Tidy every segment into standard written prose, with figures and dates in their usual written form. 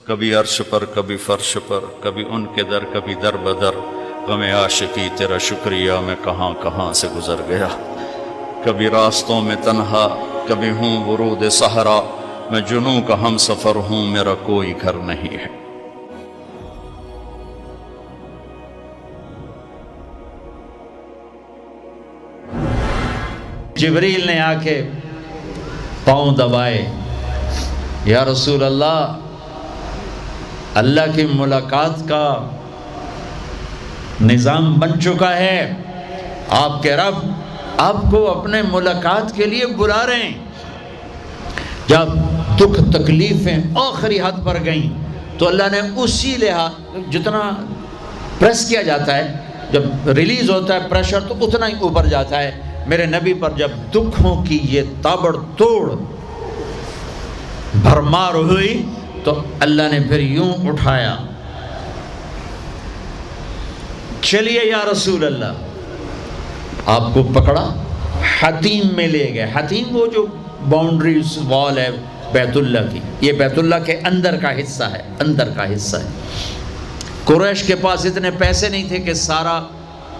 کبھی عرش پر کبھی فرش پر، کبھی ان کے در کبھی در بدر، غم عاشقی تیرا شکریہ میں کہاں کہاں سے گزر گیا، کبھی راستوں میں تنہا کبھی ہوں ورود صحرا، میں جنوں کا ہم سفر ہوں میرا کوئی گھر نہیں ہے۔ جبریل نے آ کے پاؤں دبائے، یا رسول اللہ، اللہ کی ملاقات کا نظام بن چکا ہے، آپ کے رب آپ کو اپنے ملاقات کے لیے بلا رہے ہیں۔ جب دکھ تکلیفیں آخری حد پر گئیں تو اللہ نے اسی لحاظ، جتنا پریس کیا جاتا ہے، جب ریلیز ہوتا ہے پریشر تو اتنا ہی اوپر جاتا ہے، میرے نبی پر جب دکھوں کی یہ تابڑ توڑ بھرمار ہوئی تو اللہ نے پھر یوں اٹھایا، چلیے یا رسول اللہ، آپ کو پکڑا، حتیم میں لے گئے۔ حتیم وہ جو باؤنڈریز وال ہے بیت اللہ کی، یہ بیت اللہ کے اندر کا حصہ ہے، اندر کا حصہ ہے۔ قریش کے پاس اتنے پیسے نہیں تھے کہ سارا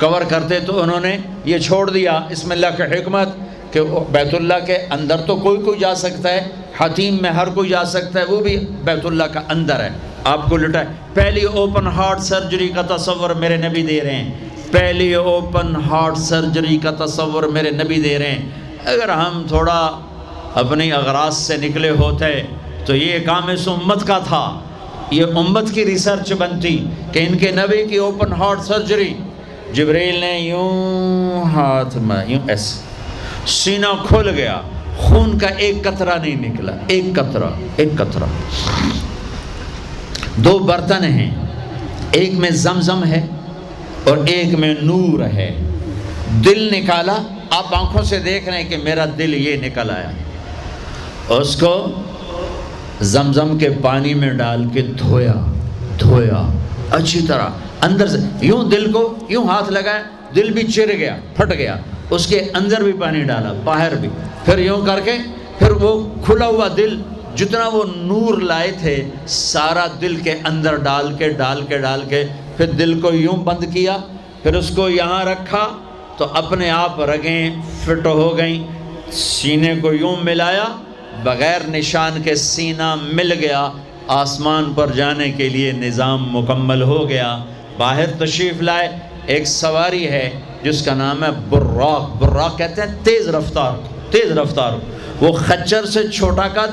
کور کرتے، تو انہوں نے یہ چھوڑ دیا، اس میں اللہ کی حکمت کہ بیت اللہ کے اندر تو کوئی جا سکتا ہے، حتیم میں ہر کوئی جا سکتا ہے، وہ بھی بیت اللہ کا اندر ہے۔ آپ کو لٹائے، پہلی اوپن ہارٹ سرجری کا تصور میرے نبی دے رہے ہیں، پہلی اوپن ہارٹ سرجری کا تصور میرے نبی دے رہے ہیں۔ اگر ہم تھوڑا اپنی اغراض سے نکلے ہوتے تو یہ کام اس امت کا تھا، یہ امت کی ریسرچ بنتی کہ ان کے نبی کی اوپن ہارٹ سرجری۔ جبریل نے یوں ہاتھ میں یوں ایسے، سینہ کھل گیا، خون کا ایک قطرہ نہیں نکلا، ایک قطرہ۔ دو برتن ہیں، ایک میں زمزم ہے اور ایک میں نور ہے۔ دل نکالا، آپ آنکھوں سے دیکھ رہے ہیں کہ میرا دل یہ نکل آیا، اس کو زمزم کے پانی میں ڈال کے دھویا اچھی طرح، اندر سے یوں دل کو یوں ہاتھ لگایا، دل بھی چر گیا، پھٹ گیا، اس کے اندر بھی پانی ڈالا، باہر بھی، پھر یوں کر کے، پھر وہ کھلا ہوا دل جتنا وہ نور لائے تھے سارا دل کے اندر ڈال کے پھر دل کو یوں بند کیا، پھر اس کو یہاں رکھا تو اپنے آپ رگیں فٹ ہو گئیں، سینے کو یوں ملایا، بغیر نشان کے سینہ مل گیا، آسمان پر جانے کے لیے نظام مکمل ہو گیا۔ باہر تشریف لائے، ایک سواری ہے جس کا نام ہے براق کہتے ہیں تیز رفتار، وہ خچر سے چھوٹا قد،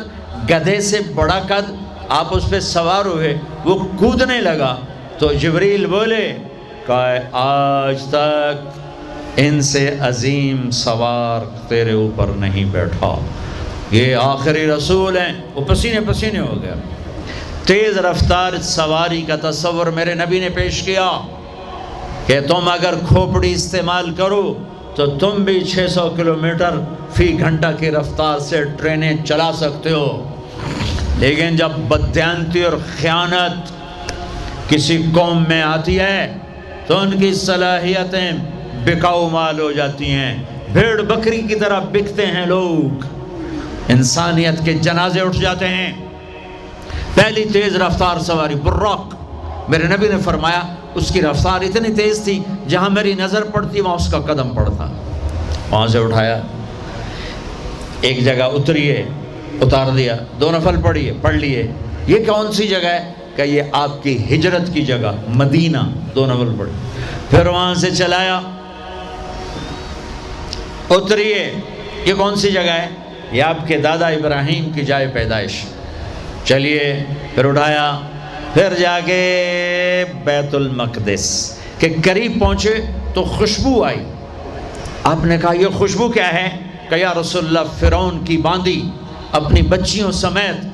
گدھے سے بڑا قد، آپ اس پہ سوار ہوئے، وہ کودنے لگا تو جبریل بولے کہ آج تک ان سے عظیم سوار تیرے اوپر نہیں بیٹھا، یہ آخری رسول ہیں۔ وہ پسینے ہو گیا۔ تیز رفتار سواری کا تصور میرے نبی نے پیش کیا کہ تم اگر کھوپڑی استعمال کرو تو تم بھی 600 کلومیٹر فی گھنٹہ کی رفتار سے ٹرینیں چلا سکتے ہو، لیکن جب بددیانتی اور خیانت کسی قوم میں آتی ہے تو ان کی صلاحیتیں بکاؤ مال ہو جاتی ہیں، بھیڑ بکری کی طرح بکتے ہیں لوگ، انسانیت کے جنازے اٹھ جاتے ہیں۔ پہلی تیز رفتار سواری براق، میرے نبی نے فرمایا اس کی رفتار اتنی تیز تھی جہاں میری نظر پڑتی وہاں اس کا قدم پڑتا، وہاں سے اٹھایا، ایک جگہ اتار دیا، 2 نفل پڑھ لیے، یہ کون سی جگہ ہے کہ یہ آپ کی ہجرت کی جگہ مدینہ، 2 نفل پڑھی، پھر وہاں سے چلایا، اتریے، یہ کون سی جگہ ہے، یہ آپ کے دادا ابراہیم کی جائے پیدائش، چلیے، پھر اٹھایا، پھر جا کے بیت المقدس کے قریب پہنچے تو خوشبو آئی، آپ نے کہا یہ خوشبو کیا ہے؟ کہ یا رسول اللہ، فرعون کی باندی اپنی بچیوں سمیت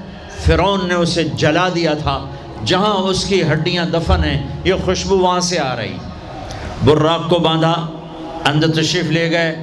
فرعون نے اسے جلا دیا تھا، جہاں اس کی ہڈیاں دفن ہیں، یہ خوشبو وہاں سے آ رہی۔ براق کو باندھا، اندر تشریف لے گئے،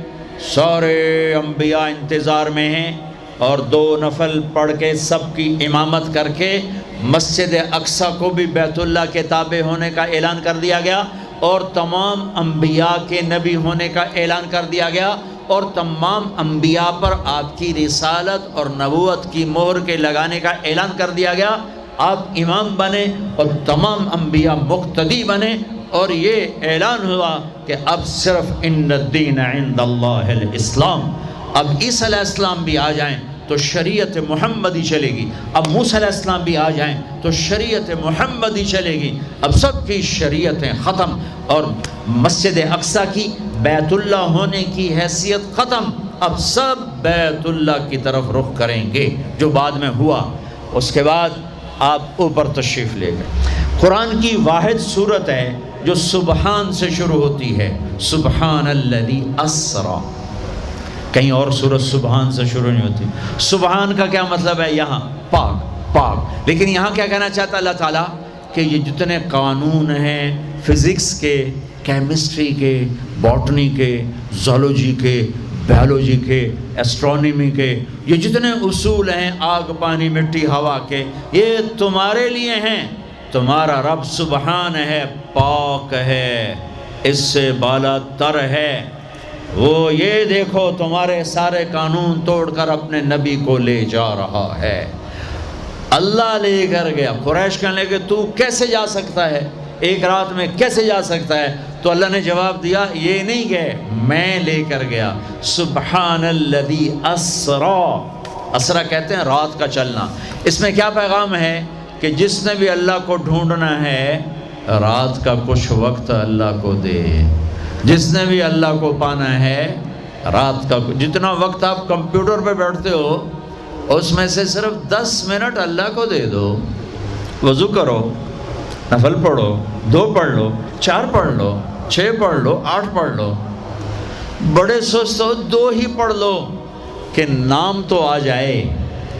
سارے انبیاء انتظار میں ہیں، اور 2 نفل پڑھ کے سب کی امامت کر کے مسجد اقصیٰ کو بھی بیت اللہ کے تابع ہونے کا اعلان کر دیا گیا، اور تمام انبیاء کے نبی ہونے کا اعلان کر دیا گیا، اور تمام انبیاء پر آپ کی رسالت اور نبوت کی مہر کے لگانے کا اعلان کر دیا گیا۔ آپ امام بنے اور تمام انبیاء مقتدی بنے، اور یہ اعلان ہوا کہ اب صرف ان الدین عند اللہ الاسلام۔ اب عیسیٰ علیہ السلام بھی آ جائیں تو شریعت محمدی چلے گی، اب موسیٰ علیہ السلام بھی آ جائیں تو شریعت محمدی چلے گی، اب سب کی شریعتیں ختم، اور مسجد اقصیٰ کی بیت اللہ ہونے کی حیثیت ختم، اب سب بیت اللہ کی طرف رخ کریں گے، جو بعد میں ہوا۔ اس کے بعد آپ اوپر تشریف لے گئے۔ قرآن کی واحد صورت ہے جو سبحان سے شروع ہوتی ہے، سبحان الذی اسری، کہیں اور سورت سبحان سے شروع نہیں ہوتی۔ سبحان کا کیا مطلب ہے؟ یہاں پاک پاک، لیکن یہاں کیا کہنا چاہتا اللہ تعالیٰ کہ یہ جتنے قانون ہیں فزکس کے، کیمسٹری کے، باٹنی کے، زولوجی کے، بیولوجی کے، ایسٹرونومی کے، یہ جتنے اصول ہیں آگ پانی مٹی ہوا کے، یہ تمہارے لیے ہیں۔ تمہارا رب سبحان ہے، پاک ہے، اس سے بالا تر ہے، وہ یہ دیکھو تمہارے سارے قانون توڑ کر اپنے نبی کو لے جا رہا ہے۔ اللہ لے کر گیا۔ قریش کہنے لگے تو کیسے جا سکتا ہے، ایک رات میں کیسے جا سکتا ہے؟ تو اللہ نے جواب دیا یہ نہیں گئے، میں لے کر گیا۔ سبحان الذی اسری، اسرا کہتے ہیں رات کا چلنا۔ اس میں کیا پیغام ہے کہ جس نے بھی اللہ کو ڈھونڈنا ہے رات کا کچھ وقت اللہ کو دے، جس نے بھی اللہ کو پانا ہے رات کا، جتنا وقت آپ کمپیوٹر پہ بیٹھتے ہو اس میں سے صرف 10 منٹ اللہ کو دے دو۔ وضو کرو، نفل پڑھو، 2 پڑھ لو، 4 پڑھ لو، 6 پڑھ لو، 8 پڑھ لو، بڑے سست ہو 2 ہی پڑھ لو، کہ نام تو آ جائے،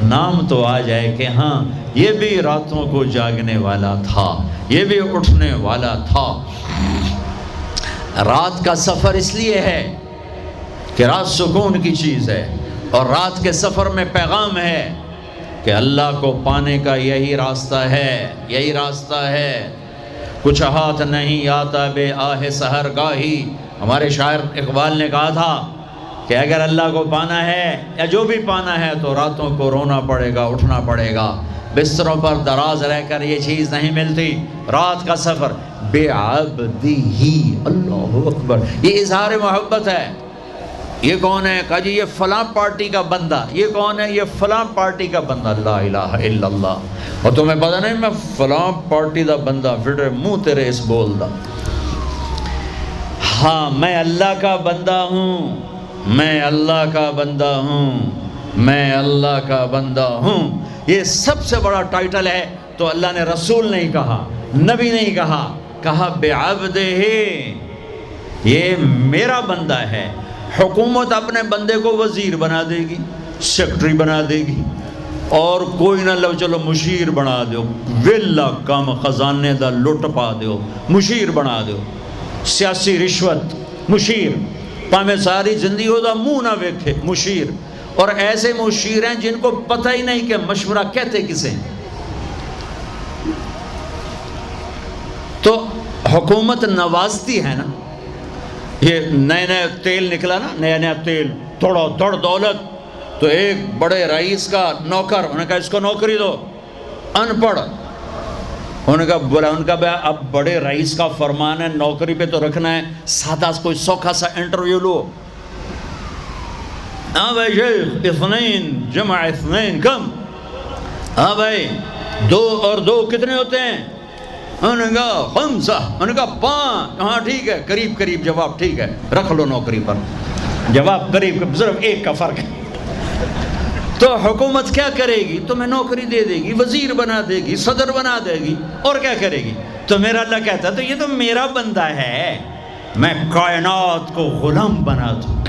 نام تو آ جائے کہ ہاں یہ بھی راتوں کو جاگنے والا تھا، یہ بھی اٹھنے والا تھا۔ رات کا سفر اس لیے ہے کہ رات سکون کی چیز ہے، اور رات کے سفر میں پیغام ہے کہ اللہ کو پانے کا یہی راستہ ہے، یہی راستہ ہے۔ کچھ ہاتھ نہیں آتا بے آہ سحر گاہی، ہمارے شاعر اقبال نے کہا تھا کہ اگر اللہ کو پانا ہے یا جو بھی پانا ہے تو راتوں کو رونا پڑے گا، اٹھنا پڑے گا، بستروں پر دراز رہ کر یہ چیز نہیں ملتی۔ رات کا سفر بے عبدی، اللہ اکبر، یہ اظہار محبت ہے۔ یہ کون ہے؟ کہا جی یہ فلاں پارٹی کا بندہ۔ یہ کون ہے؟ یہ فلاں پارٹی کا بندہ۔ لا الہ الا اللہ۔ اور تمہیں پتہ نہیں میں فلاں پارٹی دا بندہ، پھر منہ تیرے اس بول دا، ہاں میں اللہ کا بندہ ہوں، میں اللہ کا بندہ ہوں، میں اللہ کا بندہ ہوں۔ یہ سب سے بڑا ٹائٹل ہے۔ تو اللہ نے رسول نہیں کہا، نبی نہیں کہا، کہا بعبدہ، یہ میرا بندہ ہے۔ حکومت اپنے بندے کو وزیر بنا دے گی، سیکٹری بنا دے گی، اور کوئی نہ لو چلو مشیر بنا دو، ویلا کم خزانے دا لٹ پا دو، مشیر بنا دو، سیاسی رشوت مشیر، پامے ساری زندگی ہو دا منہ نہ ویکھے مشیر۔ اور ایسے مشیر ہیں جن کو پتہ ہی نہیں کہ مشورہ کہتے کسے۔ تو حکومت نوازتی ہے نا، یہ نئے نئے تیل نکلا نا، نیا نیا تیل، تھوڑا دڑ دولت، تو ایک بڑے رئیس کا نوکر، انہوں نے کہا اس کو نوکری دو، ان پڑھ، انہوں نے کہا بولا، ان کا اب بڑے رئیس کا فرمان ہے نوکری پہ تو رکھنا ہے، سادہ کوئی سوکھا سا انٹرویو لو۔ ہاں بھائی شیخ، اثنین جمع اثنین کم، ہاں بھائی 2 اور 2 کتنے ہوتے ہیں؟ انہوں نے کہا 5، انہوں نے کہا 5، ہاں ٹھیک ہے، قریب قریب جواب، ٹھیک ہے رکھ لو نوکری پر، جواب قریب، صرف 1 کا فرق ہے۔ تو حکومت کیا کرے گی؟ تمہیں نوکری دے دے گی، وزیر بنا دے گی، صدر بنا دے گی، اور کیا کرے گی؟ تو میرا اللہ کہتا ہے تو یہ تو میرا بندہ ہے، میں کائنات کو غلام بنا دوں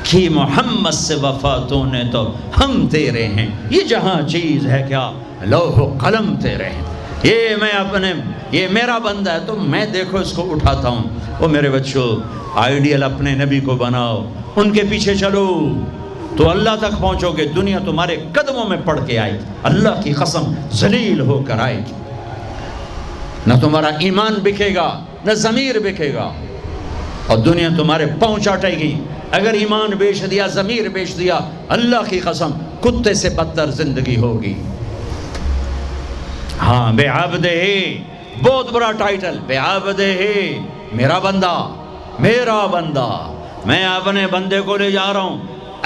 کہ محمد سے وفا تو نے تو ہم تیرے ہیں، یہ جہاں چیز ہے کیا لوح و قلم تیرے ہیں، یہ میں اپنے، یہ میرا بندہ ہے تو میں دیکھو اس کو اٹھاتا ہوں۔ وہ میرے بچوں، آئیڈیل اپنے نبی کو بناؤ، ان کے پیچھے چلو تو اللہ تک پہنچو گے، دنیا تمہارے قدموں میں پڑ کے آئے گی، اللہ کی قسم ذلیل ہو کر آئے گی، نہ تمہارا ایمان بکے گا نہ ضمیر بکے گا، اور دنیا تمہارے پاؤں چاٹے گی۔ اگر ایمان بیچ دیا، ضمیر بیچ دیا، اللہ کی قسم کتے سے بدتر زندگی ہوگی۔ ہاں بعبدہ، بہت بڑا ٹائٹل، بعبدہ، میرا بندہ، میرا بندہ، میں اپنے بندے کو لے جا رہا ہوں۔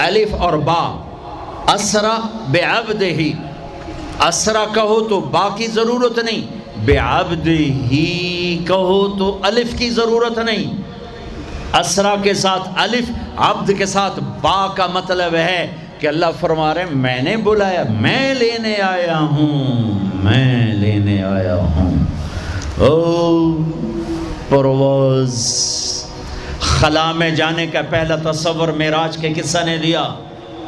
الف اور با، اسرا بعبدہ، اسرا کہو تو با کی ضرورت نہیں، بعبدہ کہو تو الف کی ضرورت نہیں۔ اسرا کے ساتھ الف، عبد کے ساتھ با کا مطلب ہے کہ اللہ فرما رہے ہیں میں نے بلایا، میں لینے آیا ہوں، میں لینے آیا ہوں۔ او پرواز، خلا میں جانے کا پہلا تصور معراج کے قصہ نے دیا۔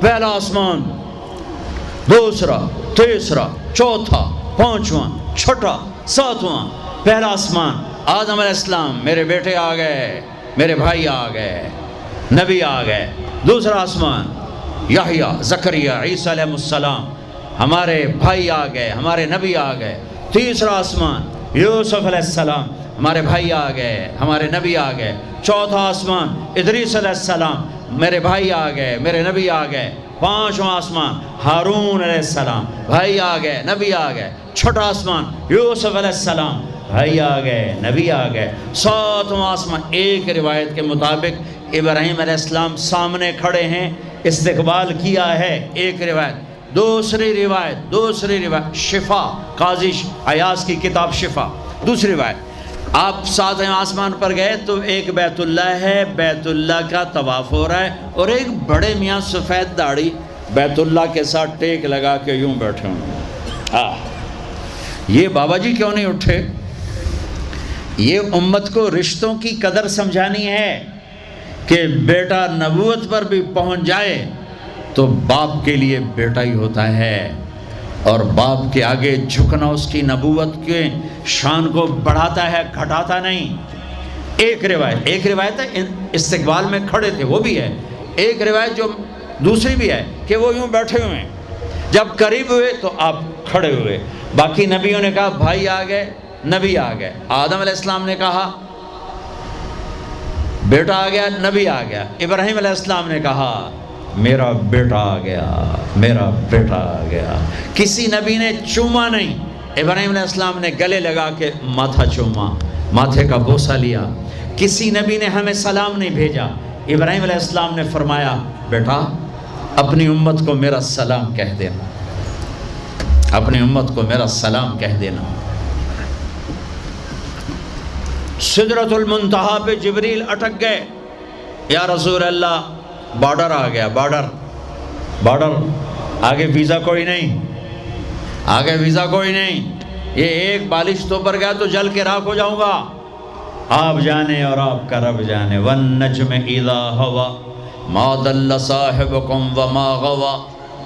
پہلا آسمان، دوسرا، تیسرا، چوتھا، پانچواں، چھٹا، ساتواں۔ پہلا آسمان، آدم علیہ السلام، میرے بیٹے آ گئے، میرے بھائی آ گئے، نبی آ گئے۔ دوسرا آسمان، یحییٰ، زکریا، عیسیٰ علیہ السلام، ہمارے بھائی آ گئے، ہمارے نبی آ گئے۔ تیسرا آسمان، یوسف علیہ السلام، ہمارے بھائی آ گئے، ہمارے نبی آ گئے۔ چوتھا آسمان، ادریس علیہ السلام، میرے بھائی آ گئے، میرے نبی آ گئے۔ پانچواں آسمان، ہارون علیہ السلام، بھائی آ گئے، نبی آ گئے۔ چھٹا آسمان، یوسف علیہ السلام، بھائی آ گئے، نبی آ گئے۔ ساتواں آسمان، ایک روایت کے مطابق ابراہیم علیہ السلام سامنے کھڑے ہیں، استقبال کیا ہے، ایک روایت۔ دوسری روایت شفا، قاضی ایاز کی کتاب شفا، دوسری روایت، آپ ساتویں آسمان پر گئے تو ایک بیت اللہ ہے، بیت اللہ کا طواف ہو رہا ہے، اور ایک بڑے میاں سفید داڑھی بیت اللہ کے ساتھ ٹیک لگا کے یوں بیٹھے ہوں۔ یہ بابا جی کیوں نہیں اٹھے؟ یہ امت کو رشتوں کی قدر سمجھانی ہے کہ بیٹا نبوت پر بھی پہنچ جائے تو باپ کے لیے بیٹا ہی ہوتا ہے، اور باپ کے آگے جھکنا اس کی نبوت کے شان کو بڑھاتا ہے، گھٹاتا نہیں۔ ایک روایت ہے استقبال میں کھڑے تھے، وہ بھی ہے۔ ایک روایت جو دوسری بھی ہے کہ وہ یوں بیٹھے ہوئے ہیں، جب قریب ہوئے تو آپ کھڑے ہوئے۔ باقی نبیوں نے کہا بھائی آ گئے، نبی آ گئے۔ آدم علیہ السلام نے کہا بیٹا آ گیا، نبی آ گیا۔ ابراہیم علیہ السلام نے کہا میرا بیٹا آ گیا، میرا بیٹا آ گیا۔ کسی نبی نے چوما نہیں، ابراہیم علیہ السلام نے گلے لگا کے ماتھا چوما، ماتھے کا بوسہ لیا۔ کسی نبی نے ہمیں سلام نہیں بھیجا، ابراہیم علیہ السلام نے فرمایا بیٹا اپنی امت کو میرا سلام کہہ دینا، اپنی امت کو میرا سلام کہہ دینا۔ سدرۃ المنتہا پہ جبریل اٹک گئے، یا رسول اللہ بارڈر آ گیا، بارڈر، آگے ویزا کوئی نہیں، آگے ویزا کوئی نہیں، یہ ایک بالش تو پر گیا تو جل کے راکھ ہو جاؤں گا۔ آپ جانے اور آپ کا رب جانے۔ وَالنَّجْمِ إِذَا هَوَى مَا ضَلَّ صَاحِبُكُمْ وَمَا غَوَى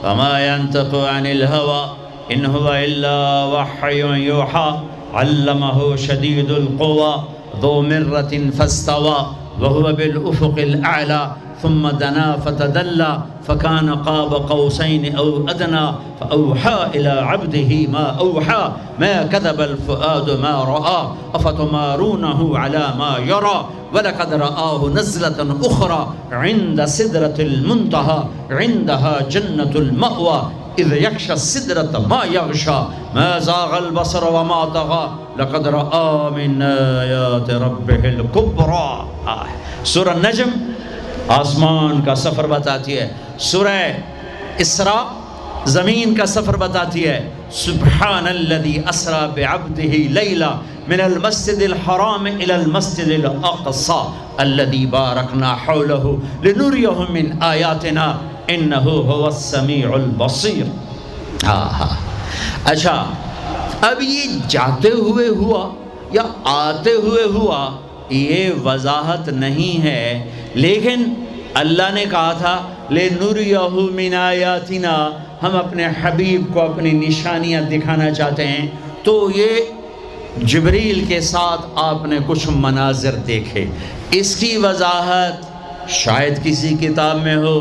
وَمَا يَنطِقُ عَنِ الْهَوَى إِنْ هُوَ إِلَّا وَحْيٌ يُوحَىٰ عَلَّمَهُ شَدِيدُ الْقُوَىٰ ذُو مِرَّةٍ فَاسْتَوَىٰ وَهُوَ بِالْأُفُقِ الْأَعْلَىٰ ثم دنا فتدلى فكان قاب قوسين أو أدنى فأوحى إلى عبده ما أوحى ما كذب الفؤاد ما رأى أفتمارونه على ما يرى ولقد رآه نزلة أخرى عند سدرة المنتهى عندها جنة المأوى إذ يغشى السدرة ما يغشى ما زاغ البصر وما طغى لقد رأى من آيات ربه الكبرى۔ سورہ نجم آسمان کا سفر بتاتی ہے، سورہ اسراء زمین کا سفر بتاتی ہے۔ سبحان الذی اسرا بعبدہ لیلا من المسجد الحرام الى المسجد الاقصى الذی بارکنا حولہ لنریہ من آیاتنا انہ هو السمیع البصیر۔ اچھا اب یہ جاتے ہوئے ہوا یا آتے ہوئے ہوا یہ وضاحت نہیں ہے، لیکن اللہ نے کہا تھا لِنُرِيَهُ مِنْ آیَاتِنَا، ہم اپنے حبیب کو اپنی نشانیاں دکھانا چاہتے ہیں۔ تو یہ جبریل کے ساتھ آپ نے کچھ مناظر دیکھے، اس کی وضاحت شاید کسی کتاب میں ہو،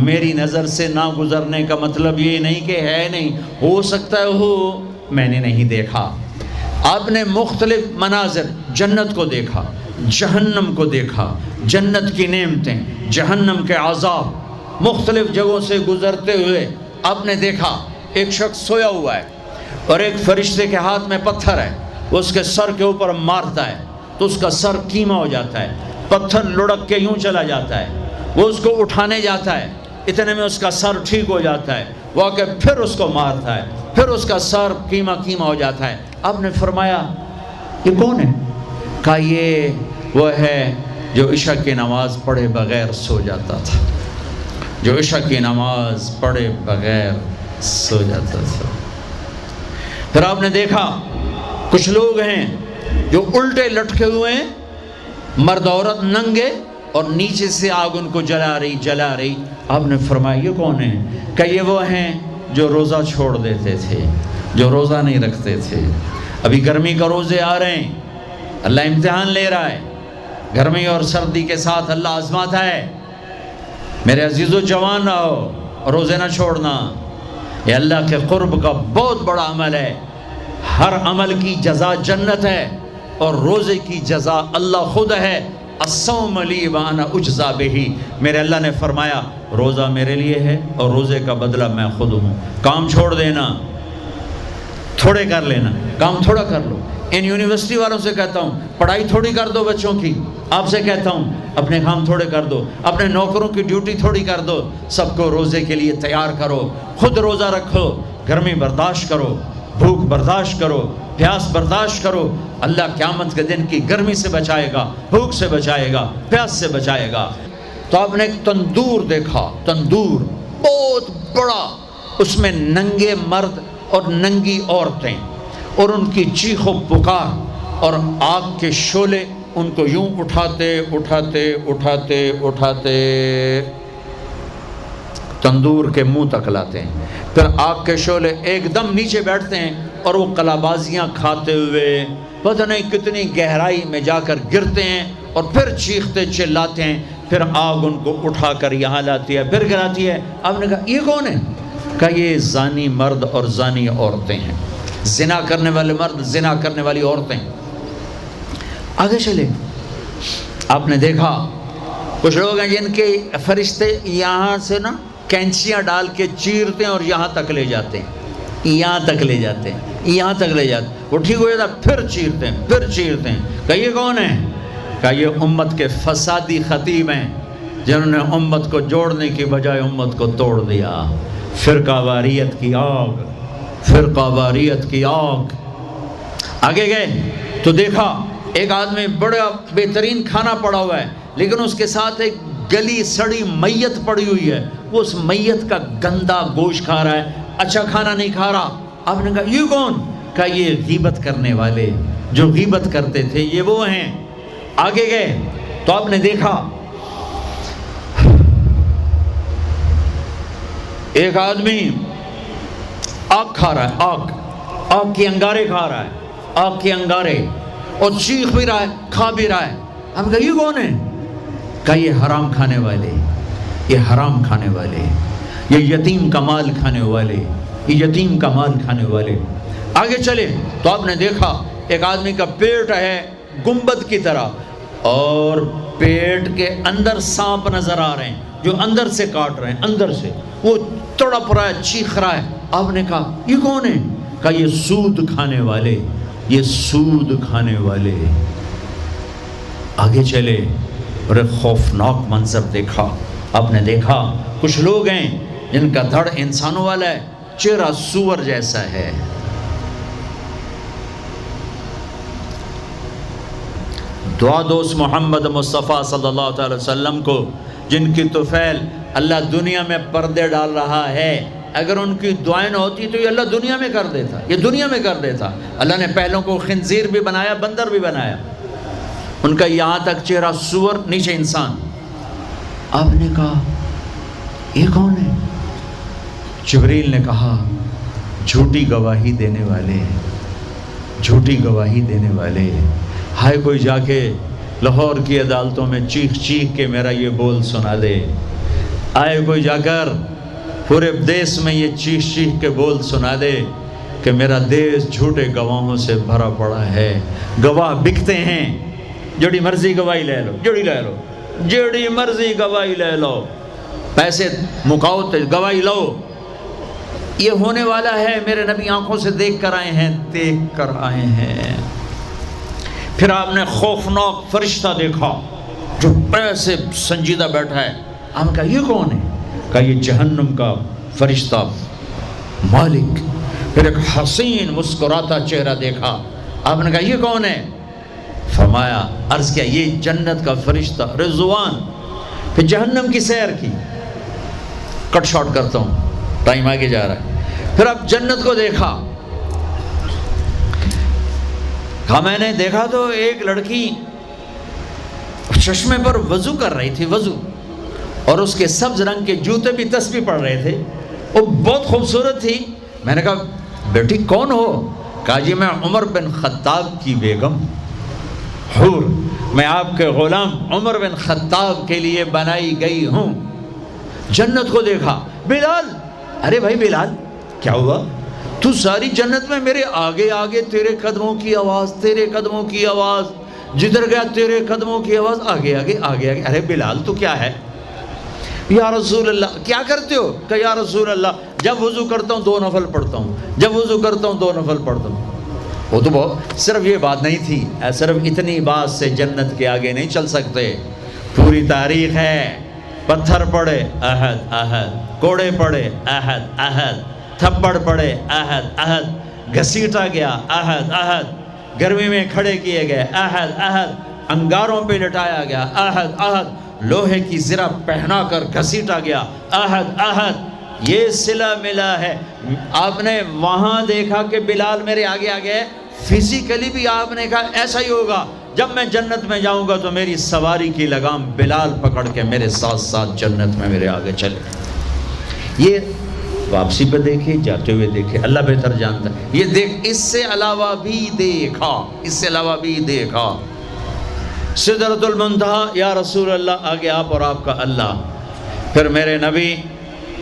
میری نظر سے نہ گزرنے کا مطلب یہ نہیں کہ ہے نہیں، ہو سکتا ہے ہو، میں نے نہیں دیکھا۔ آپ نے مختلف مناظر، جنت کو دیکھا، جہنم کو دیکھا، جنت کی نعمتیں، جہنم کے عذاب، مختلف جگہوں سے گزرتے ہوئے آپ نے دیکھا ایک شخص سویا ہوا ہے، اور ایک فرشتے کے ہاتھ میں پتھر ہے، وہ اس کے سر کے اوپر مارتا ہے تو اس کا سر کیما ہو جاتا ہے، پتھر لڑک کے یوں چلا جاتا ہے، وہ اس کو اٹھانے جاتا ہے، اتنے میں اس کا سر ٹھیک ہو جاتا ہے، وہ آ کے پھر اس کو مارتا ہے، پھر اس کا سر کیما ہو جاتا ہے۔ آپ نے فرمایا یہ کون ہے؟ کہا یہ وہ ہے جو عشاء کی نماز پڑھے بغیر سو جاتا تھا، جو عشاء کی نماز پڑھے بغیر سو جاتا تھا۔ پھر آپ نے دیکھا کچھ لوگ ہیں جو الٹے لٹکے ہوئے ہیں، مرد عورت ننگے، اور نیچے سے آگ ان کو جلا رہی۔ آپ نے فرمایا یہ کون ہے؟ کہ یہ وہ ہیں جو روزہ چھوڑ دیتے تھے، جو روزہ نہیں رکھتے تھے۔ ابھی گرمی کا روزے آ رہے ہیں، اللہ امتحان لے رہا ہے، گرمی اور سردی کے ساتھ اللہ آزماتا ہے۔ میرے عزیزو جوان رہو، روزے نہ چھوڑنا، یہ اللہ کے قرب کا بہت بڑا عمل ہے۔ ہر عمل کی جزا جنت ہے، اور روزے کی جزا اللہ خود ہے۔ الصوم لی وانا اجزا بہ، میرے اللہ نے فرمایا روزہ میرے لیے ہے اور روزے کا بدلہ میں خود ہوں۔ کام چھوڑ دینا، تھوڑے کر لینا، کام تھوڑا کر لو۔ ان یونیورسٹی والوں سے کہتا ہوں پڑھائی تھوڑی کر دو بچوں کی، آپ سے کہتا ہوں اپنے کام تھوڑے کر دو، اپنے نوکروں کی ڈیوٹی تھوڑی کر دو، سب کو روزے کے لیے تیار کرو، خود روزہ رکھو، گرمی برداشت کرو، بھوک برداشت کرو، پیاس برداشت کرو۔ اللہ قیامت کے دن کی گرمی سے بچائے گا، بھوک سے بچائے گا، پیاس سے بچائے گا۔ تو آپ نے ایک تندور دیکھا، تندور بہت بڑا، اس میں ننگے مرد اور ننگی عورتیں، اور ان کی چیخ و پکار، اور آگ کے شعلے ان کو یوں اٹھاتے تندور کے منہ تک لاتے ہیں، پھر آگ کے شعلے ایک دم نیچے بیٹھتے ہیں، اور وہ کلابازیاں کھاتے ہوئے پتہ نہیں کتنی گہرائی میں جا کر گرتے ہیں، اور پھر چیختے چلاتے ہیں، پھر آگ ان کو اٹھا کر یہاں لاتی ہے، پھر گراتی ہے۔ آپ نے کہا یہ کون ہے؟ کہا یہ زانی مرد اور زانی عورتیں ہیں، زنا کرنے والے مرد، زنا کرنے والی عورتیں۔ آگے چلے، آپ نے دیکھا کچھ لوگ ہیں جن کے فرشتے یہاں سے نا کینچیاں ڈال کے چیرتے ہیں اور یہاں تک لے جاتے ہیں، یہاں تک لے جاتے ہیں، یہاں تک لے جاتے ہیں، وہ ٹھیک ہو جاتا پھر چیرتے ہیں، پھر چیرتے ہیں۔ کہ یہ کون ہے؟ کہ یہ امت کے فسادی خطیب ہیں، جنہوں نے امت کو جوڑنے کی بجائے امت کو توڑ دیا۔ فرقہ واریت کی آگ، فرقہ واریت کی آگ۔ آگے گئے تو دیکھا ایک آدمی بڑا بہترین کھانا پڑا ہوا ہے، لیکن اس کے ساتھ ایک گلی سڑی میت پڑی ہوئی ہے، وہ اس میت کا گندا گوشت کھا رہا ہے، اچھا کھانا نہیں کھا رہا۔ آپ نے کہا یہ کون؟ کہا یہ غیبت کرنے والے، جو غیبت کرتے تھے یہ وہ ہیں۔ آگے گئے تو آپ نے دیکھا ایک آدمی آگ کھا رہا ہے، آگ کے انگارے کھا رہا ہے، آگ کے انگارے، اور چیخ بھی رہا ہے، کھا بھی رہا ہے۔ آپ نے کہا یہ کون ہے؟ کہا یہ حرام کھانے والے، یہ حرام کھانے والے، یہ یتیم کا مال کھانے والے، یہ یتیم کا مال کھانے والے۔ آگے چلے تو آپ نے دیکھا ایک آدمی کا پیٹ ہے گنبد کی طرح، اور پیٹ کے اندر سانپ نظر آ رہے ہیں جو اندر سے کاٹ رہے ہیں، اندر سے وہ تڑپ رہا ہے، چیخ رہا ہے۔ آپ نے کہا یہ کون ہے؟ کہا یہ سود کھانے والے، یہ سود کھانے والے۔ آگے چلے اور ایک خوفناک منظر دیکھا۔ آپ نے دیکھا کچھ لوگ ہیں جن کا دھڑ انسانوں والا ہے، چہرہ سور جیسا ہے۔ دعا دوست محمد مصطفیٰ صلی اللہ تعالی وسلم کو، جن کی طفیل اللہ دنیا میں پردے ڈال رہا ہے، اگر ان کی دعائیں نہ ہوتی تو یہ اللہ دنیا میں کر دیتا، یہ دنیا میں کر دیتا۔ اللہ نے پہلوں کو خنزیر بھی بنایا، بندر بھی بنایا، ان کا یہاں تک چہرہ سور، نیچے انسان۔ آپ نے کہا یہ کون ہے؟ جبریل نے کہا جھوٹی گواہی دینے والے، جھوٹی گواہی دینے والے۔ ہائے کوئی جا کے لاہور کی عدالتوں میں چیخ چیخ کے میرا یہ بول سنا دے، آئے کوئی جا کر پورے دیس میں یہ چیخ چیخ کے بول سنا دے کہ میرا دیس جھوٹے گواہوں سے بھرا پڑا ہے، گواہ بکتے ہیں، جڑی مرضی گواہی لے لو، جڑی مرضی گواہی لے لو، پیسے مکاؤ تو گواہی لو۔ یہ ہونے والا ہے، میرے نبی آنکھوں سے دیکھ کر آئے ہیں، دیکھ کر آئے ہیں۔ پھر آپ نے خوفناک فرشتہ دیکھا جو ایسے سنجیدہ بیٹھا ہے۔ آپ نے کہا یہ کون ہے؟ کہا یہ جہنم کا فرشتہ مالک۔ پھر ایک حسین مسکراتا چہرہ دیکھا۔ آپ نے کہا یہ کون ہے؟ فرمایا، عرض کیا یہ جنت کا فرشتہ رضوان۔ پھر جہنم کی سیر کی۔ کٹ شارٹ کرتا ہوں، ٹائم آگے جا رہا ہے۔ پھر اب جنت کو دیکھا۔ کہا میں نے دیکھا تو ایک لڑکی چشمے پر وضو کر رہی تھی، وضو، اور اس کے سبز رنگ کے جوتے بھی تسبیح پڑھ رہے تھے، وہ بہت خوبصورت تھی۔ میں نے کہا بیٹی کون ہو؟ کہا جی میں عمر بن خطاب کی بیگم حور، میں آپ کے غلام عمر بن خطاب کے لیے بنائی گئی ہوں۔ جنت کو دیکھا۔ بلال، ارے بھائی بلال کیا ہوا؟ تو ساری جنت میں میرے آگے آگے، تیرے قدموں کی آواز، تیرے قدموں کی آواز، جدھر گیا تیرے قدموں کی آواز، آگے آگے آگے آگے۔ ارے بلال تو کیا ہے؟ یا رسول اللہ کیا کرتے ہو؟ کہ یا رسول اللہ جب وضو کرتا ہوں 2 نفل پڑھتا ہوں، جب وضو کرتا ہوں 2 نفل پڑھتا ہوں۔ وہ تو بہت، صرف یہ بات نہیں تھی، صرف اتنی بات سے جنت کے آگے نہیں چل سکتے، پوری تاریخ ہے۔ پتھر پڑے احد احد، کوڑے پڑے احد احد، تھپڑ پڑے احد احد، گھسیٹا گیا احد احد، گرمی میں کھڑے کیے گئے احد احد، انگاروں پہ لٹایا گیا احد احد، لوہے کی زرہ پہنا کر گھسیٹا گیا احد احد۔ یہ صلہ ملا ہے۔ آپ نے وہاں دیکھا کہ بلال میرے آگے آگے ہے، فزیکلی بھی آپ نے کہا ایسا ہی ہوگا، جب میں جنت میں جاؤں گا تو میری سواری کی لگام بلال پکڑ کے میرے ساتھ ساتھ جنت میں میرے آگے چلے۔ یہ واپسی پہ دیکھے، جاتے ہوئے دیکھے، اللہ بہتر جانتا ہے۔ یہ دیکھ، اس سے علاوہ بھی دیکھا، اس سے علاوہ بھی دیکھا۔ سدرۃ المنتہا، یا رسول اللہ آگے آپ اور آپ کا اللہ۔ پھر میرے نبی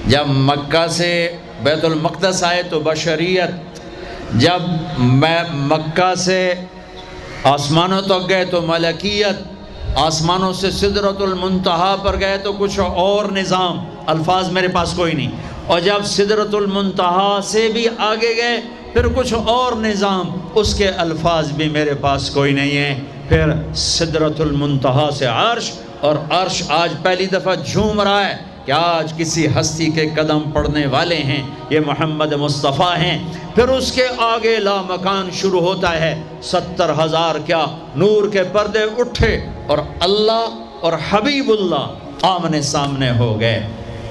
جب مکہ سے بیت المقدس آئے تو بشریت، جب میں مکہ سے آسمانوں تک گئے تو ملکیت، آسمانوں سے سدرۃ المنتہا پر گئے تو کچھ اور نظام، الفاظ میرے پاس کوئی نہیں، اور جب سدرۃ المنتہا سے بھی آگے گئے پھر کچھ اور نظام، اس کے الفاظ بھی میرے پاس کوئی نہیں ہے۔ پھر سدرۃ المنتہا سے عرش، اور عرش آج پہلی دفعہ جھوم رہا ہے کہ آج کسی ہستی کے قدم پڑنے والے ہیں، یہ محمد مصطفیٰ ہیں۔ پھر اس کے آگے لا مکان شروع ہوتا ہے، 70,000 کیا نور کے پردے اٹھے، اور اللہ اور حبیب اللہ آمنے سامنے ہو گئے۔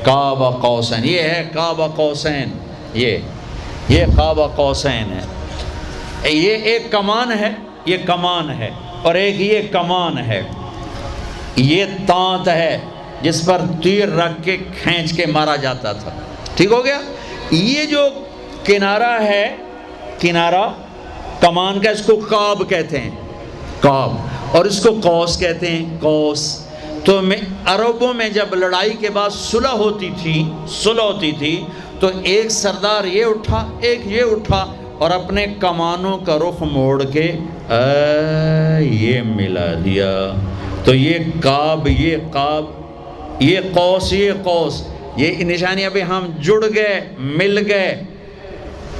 کعبہ قوسین، یہ ہے کعبہ قوسین، یہ کعبہ قوسین ہے۔ یہ ایک کمان ہے، یہ کمان ہے، اور ایک یہ کمان ہے، یہ تانت ہے جس پر تیر رکھ کے کھینچ کے مارا جاتا تھا۔ ٹھیک ہو گیا؟ یہ جو کنارہ ہے، کنارہ کمان کا، اس کو قاب کہتے ہیں، قاب، اور اس کو قوس کہتے ہیں، قوس۔ تو عربوں میں جب لڑائی کے بعد صلح ہوتی تھی تو ایک سردار یہ اٹھا، ایک یہ اٹھا، اور اپنے کمانوں کا رخ موڑ کے یہ ملا دیا، تو یہ قاب، یہ قاب، یہ قوس، یہ قوس، یہ نشانیاں بھی ہم جڑ گئے، مل گئے،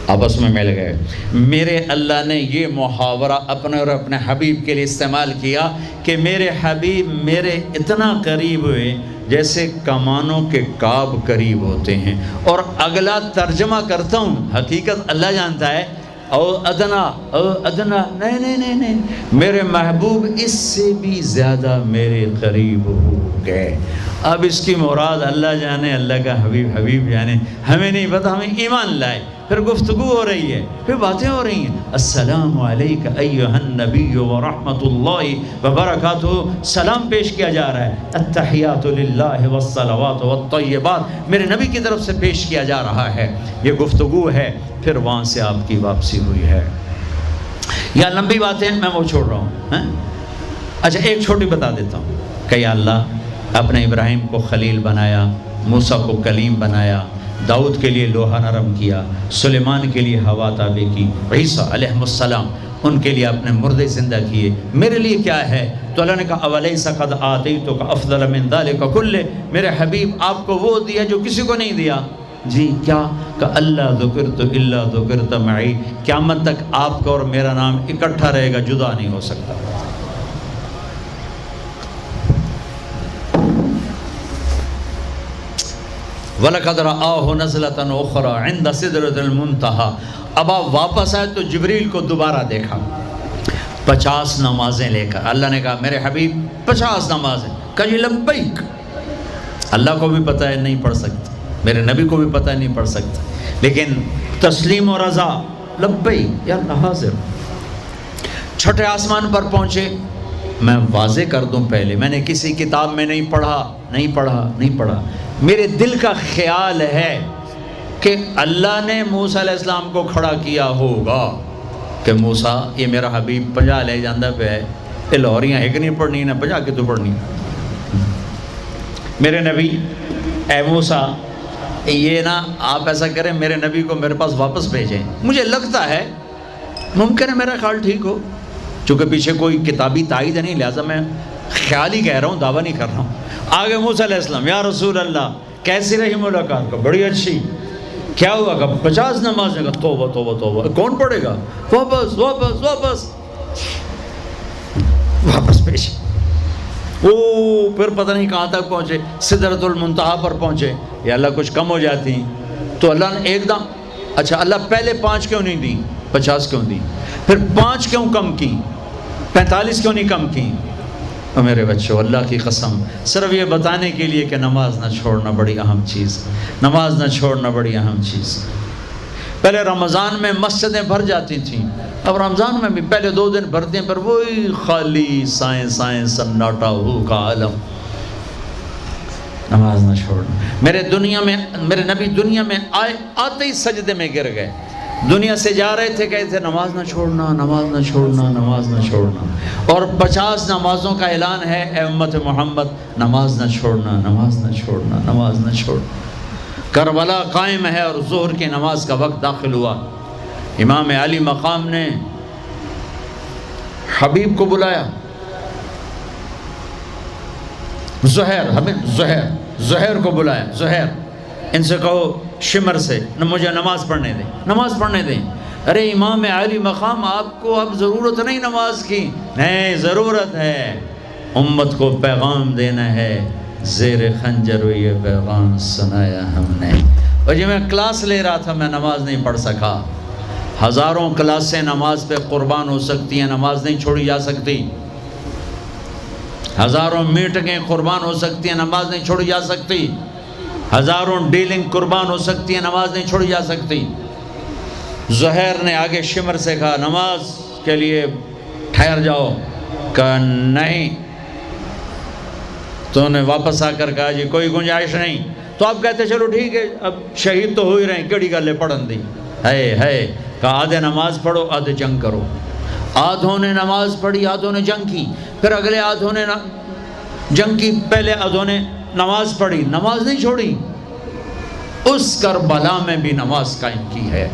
آپس میں مل گئے۔ میرے اللہ نے یہ محاورہ اپنے اور اپنے حبیب کے لیے استعمال کیا کہ میرے حبیب میرے اتنا قریب ہوئے جیسے کمانوں کے قاب قریب ہوتے ہیں۔ اور اگلا ترجمہ کرتا ہوں، حقیقت اللہ جانتا ہے، او ادنا، او ادنا، نہیں، میرے محبوب اس سے بھی زیادہ میرے قریب ہو گئے۔ اب اس کی مراد اللہ جانے، اللہ کا حبیب جانے، ہمیں نہیں پتہ، ہمیں ایمان لائے۔ پھر گفتگو ہو رہی ہے، پھر باتیں ہو رہی ہیں، السلام علیک ایھا النبی ورحمۃ اللہ وبرکاتہ، سلام پیش کیا جا رہا ہے، التحیات للہ والصلوات والطیبات میرے نبی کی طرف سے پیش کیا جا رہا ہے، یہ گفتگو ہے۔ پھر وہاں سے آپ کی واپسی ہوئی ہے۔ یا لمبی باتیں میں وہ چھوڑ رہا ہوں، اچھا ایک چھوٹی بتا دیتا ہوں کہ یا اللہ اپنے ابراہیم کو خلیل بنایا، موسیٰ کو کلیم بنایا، داؤد کے لیے لوہا نرم کیا، سلیمان کے لیے ہوا تابع کی، عیسیٰ علیہ السلام ان کے لیے اپنے مردے زندہ کیے، میرے لیے کیا ہے؟ تو اللہ نے کہا اولیس قد آتیتک افضل من ذلک کلہ، میرے حبیب آپ کو وہ دیا جو کسی کو نہیں دیا۔ جی کیا؟ کہ اللہ ذکرت الا ذکرت معی، قیامت تک آپ کا اور میرا نام اکٹھا رہے گا، جدا نہیں ہو سکتا۔ وَلَقَدْ رَآهُ نَزْلَةً أُخْرَى عِنْدَ سِدْرَةِ الْمُنْتَهَى۔ اب آپ واپس آئے تو جبریل کو دوبارہ دیکھا 50 نمازیں لے کر۔ اللہ نے کہا میرے حبیب 50 نمازیں، کہا جی لبیک۔ اللہ کو بھی پتہ ہے نہیں پڑھ سکتے، میرے نبی کو بھی پتہ ہے نہیں پڑھ سکتے، لیکن تسلیم و رضا، لبیک یا اللہ حاضر۔ چھٹے آسمان پر پہنچے۔ میں واضح کر دوں پہلے، میں نے کسی کتاب میں نہیں پڑھا، میرے دل کا خیال ہے کہ اللہ نے موسیٰ علیہ السلام کو کھڑا کیا ہوگا کہ موسیٰ یہ میرا حبیب 50 لے جاندہ پہ ہے، یہ لاہوریاں ایک نہیں پڑھنی نہ 50 کے تو پڑھنی۔ میرے نبی اے موسیٰ یہ نا آپ ایسا کریں میرے نبی کو میرے پاس واپس بھیجیں، مجھے لگتا ہے ممکن ہے میرا خیال ٹھیک ہو، چونکہ پیچھے کوئی کتابی تائید نہیں، لہٰذا میں خیال ہی کہہ رہا ہوں، دعویٰ نہیں کر رہا ہوں۔ آگے موسیٰ علیہ السلام یا رسول اللہ کیسی رہی ملاقات؟ کا بڑی اچھی۔ کیا ہوا؟ کہ 50 نمازیں کا توبہ توبہ توبہ، کون پڑھے گا؟ واپس پیش۔ پھر پتہ نہیں کہاں تک پہنچے، سدرۃ المنتہا پر پہنچے۔ یا اللہ کچھ کم ہو جاتی تو اللہ نے ایک دم، اچھا اللہ پہلے 5 کیوں نہیں دی، 50 کیوں دی؟ پھر 5 کیوں کم کی، 45 کیوں نہیں کم کی؟ اور میرے بچوں اللہ کی قسم صرف یہ بتانے کے لیے کہ نماز نہ چھوڑنا بڑی اہم چیز، نماز نہ چھوڑنا بڑی اہم چیز۔ پہلے رمضان میں مسجدیں بھر جاتی تھیں، اب رمضان میں بھی پہلے 2 دن بھرتے ہیں، پر وہی خالی سائیں سناٹا ہو کا عالم۔ نماز نہ چھوڑنا۔ میرے نبی دنیا میں آتے ہی سجدے میں گر گئے، دنیا سے جا رہے تھے، کہتے تھے نماز نہ چھوڑنا، نماز نہ چھوڑنا، نماز نہ چھوڑنا۔ اور 50 نمازوں کا اعلان ہے، اے امت محمد نماز نہ چھوڑنا، نماز نہ چھوڑنا، نماز نہ چھوڑنا۔ کربلا قائم ہے اور ظہر کی نماز کا وقت داخل ہوا۔ امام علی مقام نے حبیب کو بلایا، زہیر کو بلایا، زہیر ان سے کہو شمر سے مجھے نماز پڑھنے دیں۔ ارے امام علی مقام آپ کو اب ضرورت نہیں نماز کی؟ نہیں ضرورت ہے، امت کو پیغام دینا ہے، زیر خنجر یہ پیغام سنایا ہم نے۔ اور جب میں کلاس لے رہا تھا میں نماز نہیں پڑھ سکا۔ ہزاروں کلاسیں نماز پہ قربان ہو سکتی ہیں، نماز نہیں چھوڑی جا سکتی۔ ہزاروں میٹنگیں قربان ہو سکتی ہیں، نماز نہیں چھوڑی جا سکتی۔ ہزاروں ڈیلنگ قربان ہو سکتی ہیں، نماز نہیں چھوڑی جا سکتی۔ زہیر نے آگے شمر سے کہا نماز کے لیے ٹھہر جاؤ، کہا نہیں۔ تو انہیں واپس آ کر کہا جی کوئی گنجائش نہیں۔ تو آپ کہتے چلو ٹھیک ہے، اب شہید تو ہو ہی رہے ہیں، کیڑی گلے پڑھن دی ہے۔ کہا آدھے نماز پڑھو آدھے جنگ کرو۔ آدھوں نے نماز پڑھی، آدھوں نے جنگ کی، پھر اگلے آدھوں نے جنگ کی، پہلے آدھوں نے نماز پڑھی، نماز نہیں چھوڑی۔ اس کربلا میں بھی نماز قائم کی ہے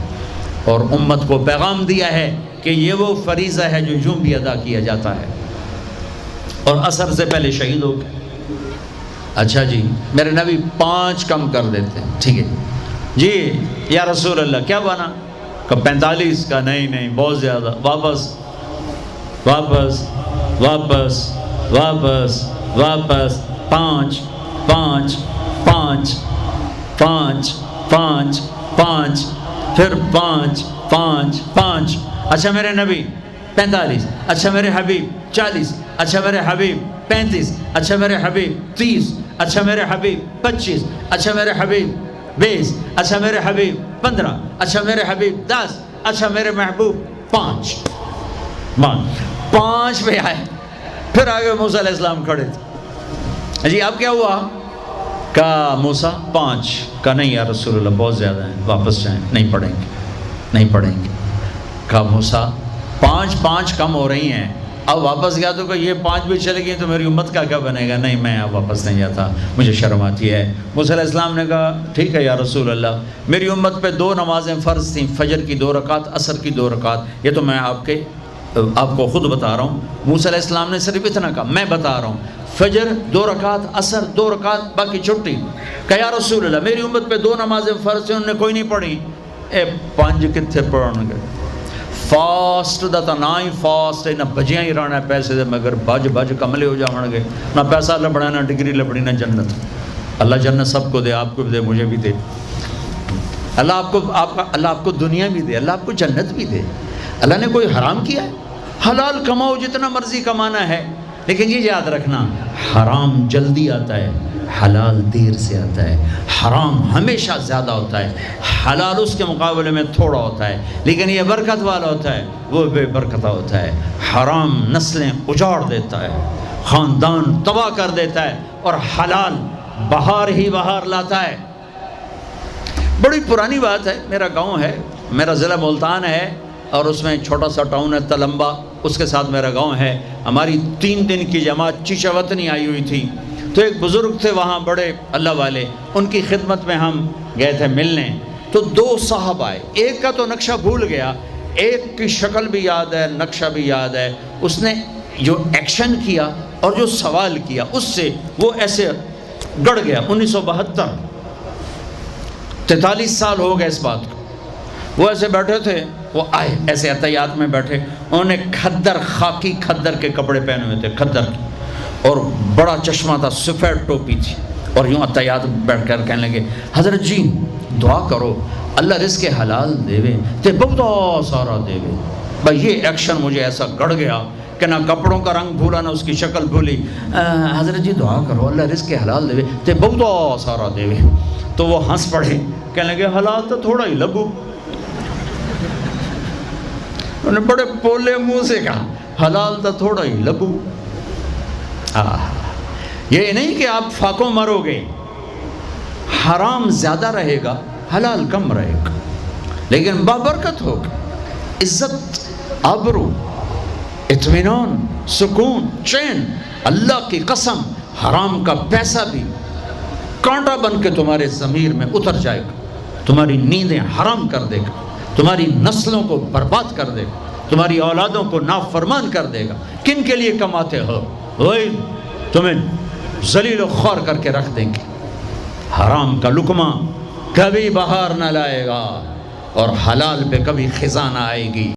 اور امت کو پیغام دیا ہے کہ یہ وہ فریضہ ہے جو یوں بھی ادا کیا جاتا ہے۔ اور عصر سے پہلے شہید ہو گئے۔ اچھا جی میرے نبی 5 کم کر دیتے، ٹھیک ہے جی یا رسول اللہ کیا بنا؟ کہ 45 کا نہیں بہت زیادہ، واپس واپس واپس واپس واپس 5 5 5 5 5 5 پھر 5 5 5۔ اچھا میرے نبی 45، اچھا میرے حبیب 40، اچھا میرے حبیب 35، اچھا میرے حبیب 30، اچھا میرے حبیب 25، اچھا میرے حبیب 20، اچھا میرے حبیب 15، اچھا میرے حبیب 10، اچھا میرے محبوب 5 پہ آئے۔ پھر آگے موسیٰ علیہ السلام کھڑے تھے، جی اب کیا ہوا؟ کہا موسیٰ 5، کہا نہیں یا رسول اللہ بہت زیادہ ہیں، واپس جائیں، نہیں پڑھیں گے۔ کہا موسیٰ 5 کم ہو رہی ہیں، اب واپس گیا تو کہ یہ 5 بھی چلے گئی تو میری امت کا کیا بنے گا؟ نہیں میں اب واپس نہیں جاتا، مجھے شرم آتی ہے۔ موسیٰ علیہ السلام نے کہا ٹھیک ہے یا رسول اللہ، میری امت پہ 2 نمازیں فرض تھیں، فجر کی 2 رکعت، عصر کی 2 رکعت، یہ تو میں آپ کے آپ کو خود بتا رہا ہوں، موسیٰ علیہ السلام نے صرف اتنا کہا، میں بتا رہا ہوں فجر 2 رکعت، عصر 2 رکعت، باقی چھٹی۔ کہ یا رسول اللہ میری امت پہ 2 نمازیں فرض ہیں، انہوں نے کوئی نہیں پڑھی۔ 5 کتنے پڑھن گے؟ فاسٹ دا تا نہ ہی فاسٹ ہے، نہ بجیاں ہی رہنا ہے پیسے دے، مگر بج کملے ہو جاؤں گے، نہ پیسہ لبنا، نہ ڈگری لبنی، نہ جنت۔ اللہ جنت سب کو دے، آپ کو بھی دے، مجھے بھی دے۔ اللہ آپ کو دنیا بھی دے، اللہ آپ کو جنت بھی دے۔ اللہ نے کوئی حرام کیا ہے؟ حلال کماؤ جتنا مرضی کمانا ہے، لیکن یہ یاد رکھنا حرام جلدی آتا ہے، حلال دیر سے آتا ہے۔ حرام ہمیشہ زیادہ ہوتا ہے، حلال اس کے مقابلے میں تھوڑا ہوتا ہے، لیکن یہ برکت والا ہوتا ہے، وہ بے برکتہ ہوتا ہے۔ حرام نسلیں اجاڑ دیتا ہے، خاندان تباہ کر دیتا ہے، اور حلال بہار ہی بہار لاتا ہے۔ بڑی پرانی بات ہے، میرا گاؤں ہے، میرا ضلع ملتان ہے، اور اس میں چھوٹا سا ٹاؤن ہے تلمبا، اس کے ساتھ میرا گاؤں ہے۔ ہماری 3 دن کی جماعت چیچا وطنی آئی ہوئی تھی، تو ایک بزرگ تھے وہاں بڑے اللہ والے، ان کی خدمت میں ہم گئے تھے ملنے۔ تو 2 صاحب آئے، ایک کا تو نقشہ بھول گیا، ایک کی شکل بھی یاد ہے، نقشہ بھی یاد ہے۔ اس نے جو ایکشن کیا اور جو سوال کیا، اس سے وہ ایسے گڑ گیا۔ 1972، 43 سال ہو گئے اس بات کو۔ وہ ایسے بیٹھے تھے، وہ آئے ایسے عطیات میں بیٹھے، انہوں نے کھدر، خاکی کھدر کے کپڑے پہنے ہوئے تھے، کھدر کے، اور بڑا چشمہ تھا، سفید ٹوپی تھی، اور یوں عطیات بیٹھ کر کہنے لگے حضرت جی دعا کرو اللہ رزق حلال دے تے بہت سارا دے۔ بھائی یہ ایکشن مجھے ایسا گڑ گیا کہ نہ کپڑوں کا رنگ بھولا، نہ اس کی شکل بھولی۔ حضرت جی دعا کرو اللہ رزق حلال دے تے بہت سارا دے۔ تو وہ ہنس پڑے، کہنے لگے حلال تو تھوڑا ہی لگو۔ انہوں نے بڑے پولے منہ سے کہا حلال تو تھوڑا ہی لگو۔ یہ نہیں کہ آپ فاقوں مرو گے، حرام زیادہ رہے گا، حلال کم رہے گا، لیکن بابرکت ہوگا، عزت، آبرو، اطمینان، سکون، چین۔ اللہ کی قسم حرام کا پیسہ بھی کانٹا بن کے تمہارے ضمیر میں اتر جائے گا، تمہاری نیندیں حرام کر دے گا، تمہاری نسلوں کو برباد کر دے گا، تمہاری اولادوں کو نافرمان کر دے گا۔ کن کے لیے کماتے ہو؟ وہی تمہیں ذلیل و خوار کر کے رکھ دیں گے۔ حرام کا لقمہ کبھی بہار نہ لائے گا، اور حلال پہ کبھی خزاں نہ آئے گی۔